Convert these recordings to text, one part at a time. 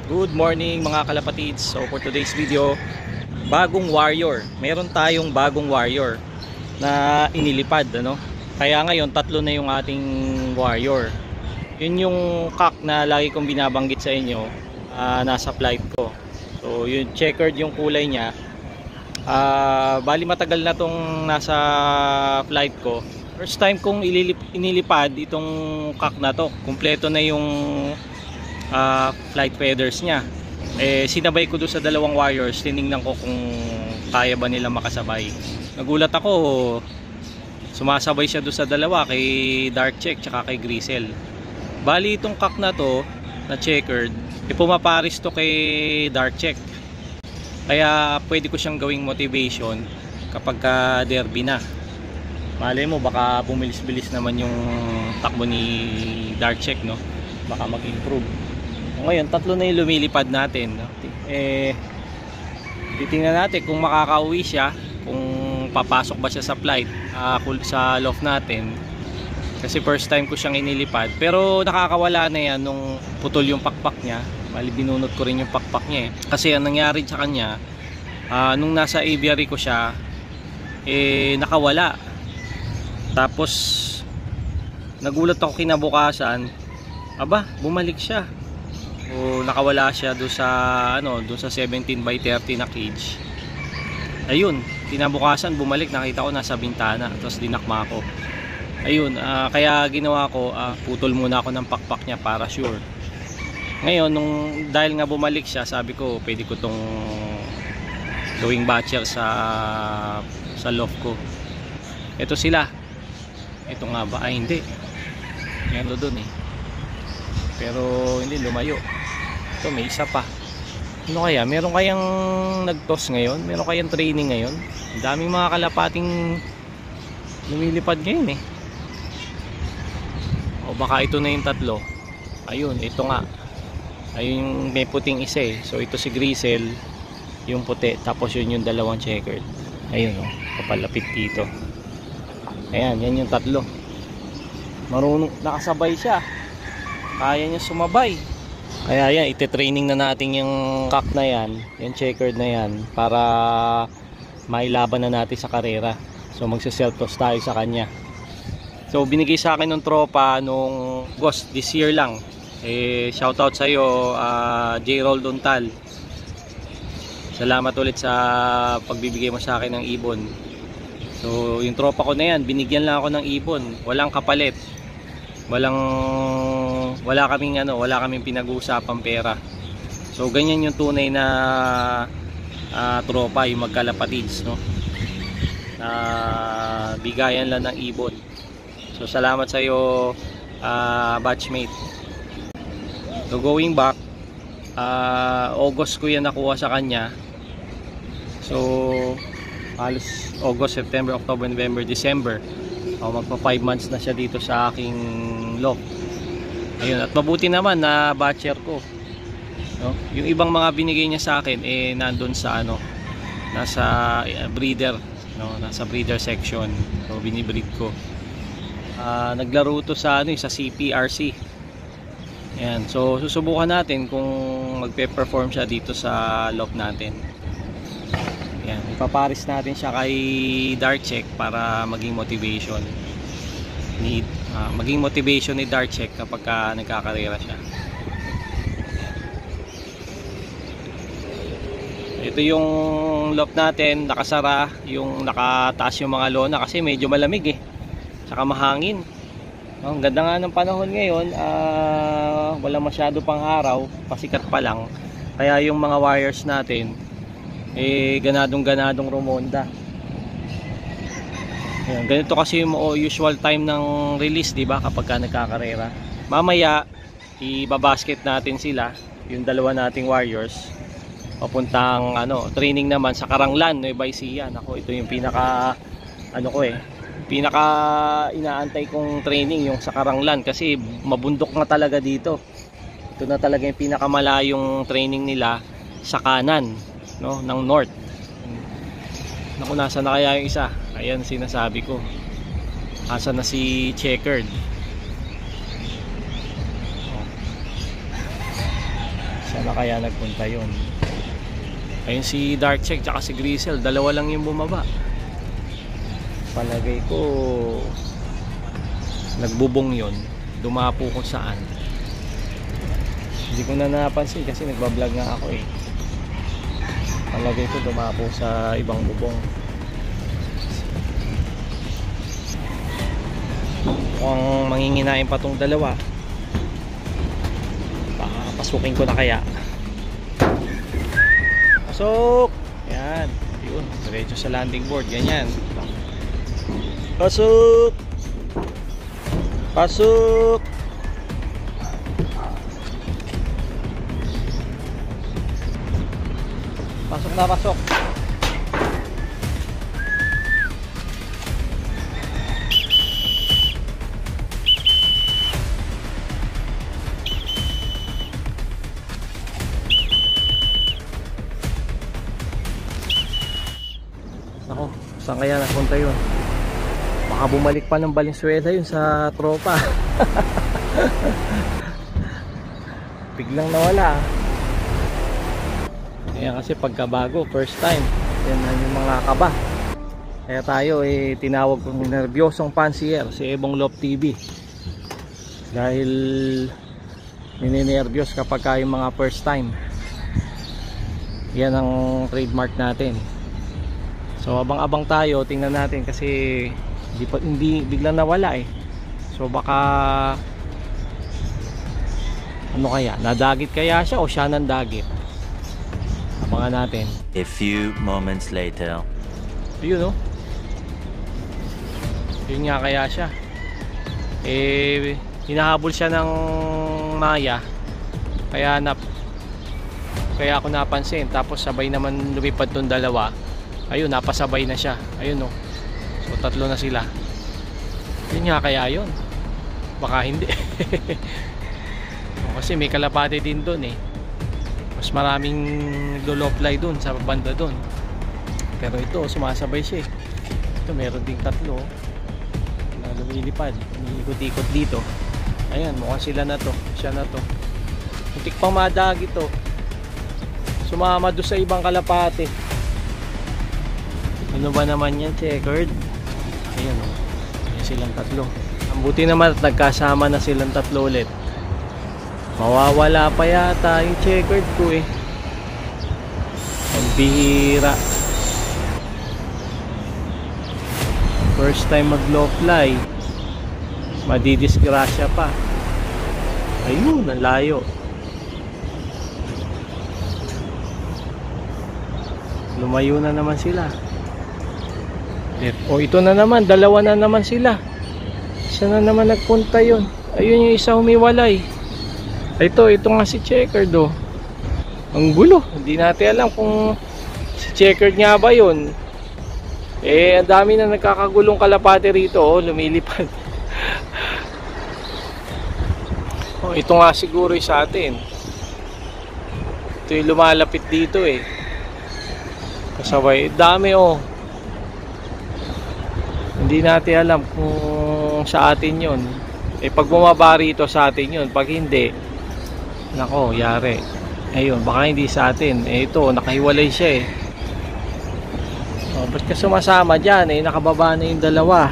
Good morning mga kalapatids. So for today's video, bagong warrior. Meron tayong bagong warrior na inilipad, ano? Kaya ngayon tatlo na yung ating warrior. Yun yung cock na lagi kong binabanggit sa inyo, nasa flight ko. So yun, checkered yung kulay niya. Bali matagal na tong nasa flight ko. First time kong inilipad itong cock na to. Kumpleto na yung flight feathers niya. Sinabay ko doon sa dalawang warriors, tiningnan ko kung kaya ba nila makasabay. Nagulat ako, sumasabay siya doon sa dalawa, kay Dark Check tsaka kay Grizzle. Bali itong cock na to na checkered, pumaparis to kay Dark Check, kaya pwede ko siyang gawing motivation kapag derby na. Malay mo baka bumilis-bilis naman yung takbo ni Dark Check, no? Baka mag-improve. Ngayon tatlo na yung lumilipad natin, no? Titingnan natin kung makakauwi siya, kung papasok ba siya sa flight, sa loft natin, kasi first time ko siyang inilipad. Pero nakakawala na yan nung putol yung pakpak niya. Bali binunot ko rin yung pakpak niya kasi ang nangyari sa kanya, nung nasa aviary ko siya, nakawala. Tapos nagulat ako kinabukasan, bumalik siya. Nakawala siya doon sa 17x30 na cage. Ayun, kinabukasan bumalik, nakita ko nasa bintana, tapos dinakma ko. Ayun, kaya ginawa ko, putol muna ako ng pakpak niya para sure. Ngayon dahil nga bumalik siya, sabi ko pwede ko tong gawing batcher sa loft ko. Ito sila. Ito nga ba? Ay hindi, meron doon pero hindi lumayo. Ito may isa pa. Ano kaya? Meron kayang nag-toss ngayon? Meron kayang training ngayon? Ang daming mga kalapating lumilipad ngayon o baka ito na yung tatlo. Ayun, ito nga. Ayun yung may puting isa So ito si Grizzle, yung puti, tapos yun yung dalawang checkered. Ayun kapalapit dito. Ayan, yan yung tatlo. Marunong, nakasabay siya, kaya niya sumabay. Kaya yan, ite-training na natin yung cock na yan, yung checkered na yan, para mailaban na natin sa karera. So magse-self toss tayo sa kanya. So binigay sa akin ng tropa nung Ghost this year lang. Shoutout sa iyo, J-Roll Dontal. Salamat ulit sa pagbibigay mo sa akin ng ibon. So yung tropa ko na yan, binigyan lang ako ng ibon, walang kapalit. Wala kaming pinag-uusapang pera. So ganyan yung tunay na tropa, yung magkalapatids, no? Bigayan lang ng ibon. So salamat sa iyo, batchmate. So going back, August ko yan nakuha sa kanya. So halos August, September, October, November, December, magpa 5 months na siya dito sa aking loft. Ayun, at mabuti naman na batcher ko, no? Yung ibang mga binigay niya sa akin nandun sa nasa breeder, no? Nasa breeder section. So binibreed ko. Naglaro to sa sa CPRC. Ayan, so susubukan natin kung magpe-perform siya dito sa loft natin. Ayan, ipaparis natin siya kay Dark Check para maging motivation ni Dark Check kapag nagkakarera siya. Ito yung loft natin, nakasara, yung nakataas yung mga lona kasi medyo malamig saka mahangin. Ang ganda nga ng panahon ngayon, wala masyado pang araw, pasikat pa lang, kaya yung mga wires natin ganadong rumonda. Ayan, ganito kasi yung usual time ng release, di ba, kapag nagkakarera. Mamaya ibabasket natin sila, yung dalawa nating warriors, papuntang training naman sa Karanglan, Nueva Ecija. Ako, ito yung pinaka pinaka inaantay kong training, yung sa Karanglan, kasi mabundok na talaga dito. Ito na talaga yung pinakamalayong training nila sa kanan, no, ng north. Naku, nasa na kaya yung isa? Ayan, sinasabi ko, asa na si checkered? Saan na kaya nagpunta yun? Ayun si Dark Check tsaka si Grisel, dalawa lang yung bumaba. Palagay ko nagbubong yon, dumapo kung saan. Hindi ko na napansin kasi nagbablog nga ako eh. Palagay ko dumapo sa ibang bubong. Mukhang manginginain pa tong dalawa. Papasukin ko na kaya. Pasok! Yan, yun, diretso sa landing board, ganyan. Pasok! Pasok! Pasok na, pasok! Ako, saan kaya napunta yun? Baka bumalik pa ng Valenzuela yun sa tropa. Biglang nawala. Kaya kasi pagkabago, first time, yan na yung mga kaba. Kaya tayo tinawag kong nervyosong pansier si Ebong Love TV. Dahil nininervyos kapag yung mga first time. Yan ang trademark natin. So abang-abang tayo, tingnan natin kasi hindi biglang nawala eh. So baka ano kaya, nadagit kaya siya o siya nang dagit? Abangan natin. A few moments later. Yun oh. Yun nga kaya siya. Hinahabol siya ng Maya. Kaya ako napansin. Tapos sabay naman lumipad tong dalawa. Ayun, napasabay na siya. Ayun oh. So tatlo na sila. Yun nga kaya yun. Baka hindi. Kasi may kalapate din doon eh. Mas maraming naglo-low-fly doon sa banda doon. Pero ito sumasabay siya eh. Ito meron ding tatlo na lumilipad, umiikot-ikot dito. Ayan, mukhang sila na to. Siya na to. Muntik pang madagi to. Sumama doon sa ibang kalapate. Ano ba naman yan, checkered? Ayan o. Ayan silang tatlo. Ang buti naman at nagkasama na silang tatlo ulit. Mawawala pa yata yung checkered ko eh. Ang bihira. First time mag-low fly. Madidisgrasya pa. Ayun, ang layo. Lumayo na naman sila. O ito na naman, dalawa na naman sila. Isa na naman nagpunta yun. Ayun yung isa humiwalay. Ito nga si Checkered oh. Ang gulo, hindi natin alam kung si Checkered nga ba yun. Ang dami na nagkakagulong kalapate rito oh, lumilipad. Oh, ito nga siguro sa atin. Ito yung lumalapit dito eh. Kasabay, dami oh. Hindi natin alam kung sa atin yun. Pag bumaba rito sa atin yun, pag hindi, nako, yari. Ayun, baka hindi sa atin. Ito, nakahiwalay siya eh. Oh, ba't ka sumasama dyan eh? Nakababa na yung dalawa.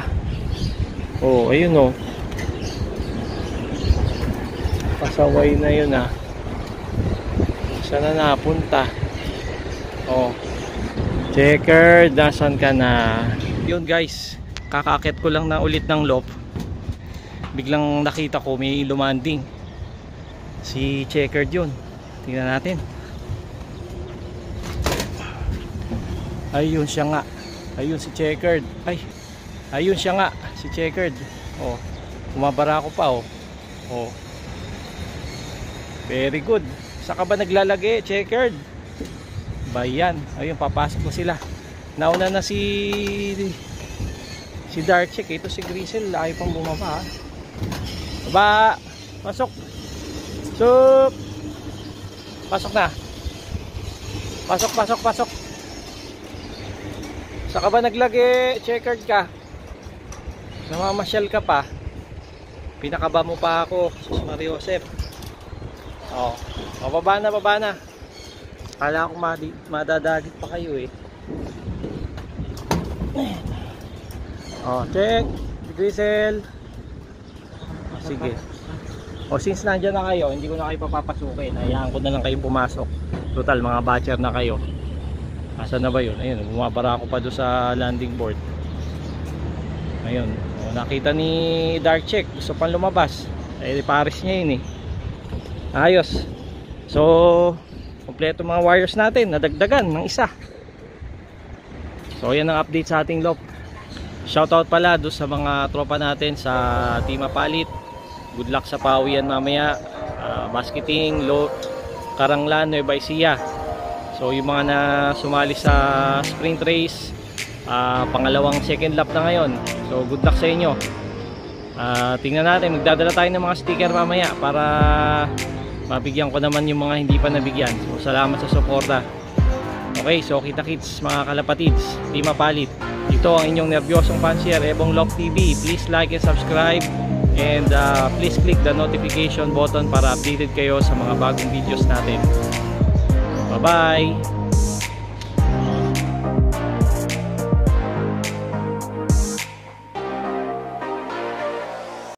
Oh, ayun oh. Pasaway na yun ah. Saan na napunta? Oh. Checkered, nasan ka na? Yun guys, kakakit ko lang na ulit ng loft. Biglang nakita ko may lumanding. Si Checkered yun. Tingnan natin. Ayun siya nga. Ayun si Checkered. Ayun siya nga, si Checkered. Oh, kumabara ko pa oh. Oh. Very good. Saka ba naglalagay, Checkered? Bayan. Ayun, papasok na sila. Nauna na si Dark Check. Ito si Grisel, ayaw pang bumaba ha. Baba! Pasok! Sup! Pasok na! Pasok, pasok, pasok! Saka ba naglagi? Checkered ka? Namamasyal ka pa? Pinakaba mo pa ako, Sus Mariosep. Oh. O, baba na, baba na. Kala ko madadagit pa kayo eh. O, check. Grisel. Sige. O, since nandyan na kayo, hindi ko na kayo papapasukin. Hayaan ko na lang kayong pumasok. Total, mga batcher na kayo. Asa na ba yun? Ayun, bumabara ako pa doon sa landing board. Ayun. O, nakita ni Dark Check. Gusto pang lumabas. Eh, pares niya yun eh. Ayos. So, kompleto mga wires natin. Nadagdagan ng isa. So, yan ang update sa ating loft. Shoutout pala doon sa mga tropa natin sa Team Apalit. Good luck sa pawian mamaya. Basketing, Karanglan, Nueva Ecija. So yung mga na sumali sa sprint race, pangalawang second lap na ngayon. So good luck sa inyo. Tingnan natin, magdadala tayo ng mga sticker mamaya para mabigyan ko naman yung mga hindi pa nabigyan. So salamat sa suporta. Okay, so kita-kits mga kalapatids, Team Apalit. Ito ang inyong nervyosong fancier, Ebong Loft TV. Please like and subscribe. And please click the notification button para updated kayo sa mga bagong videos natin. Bye bye.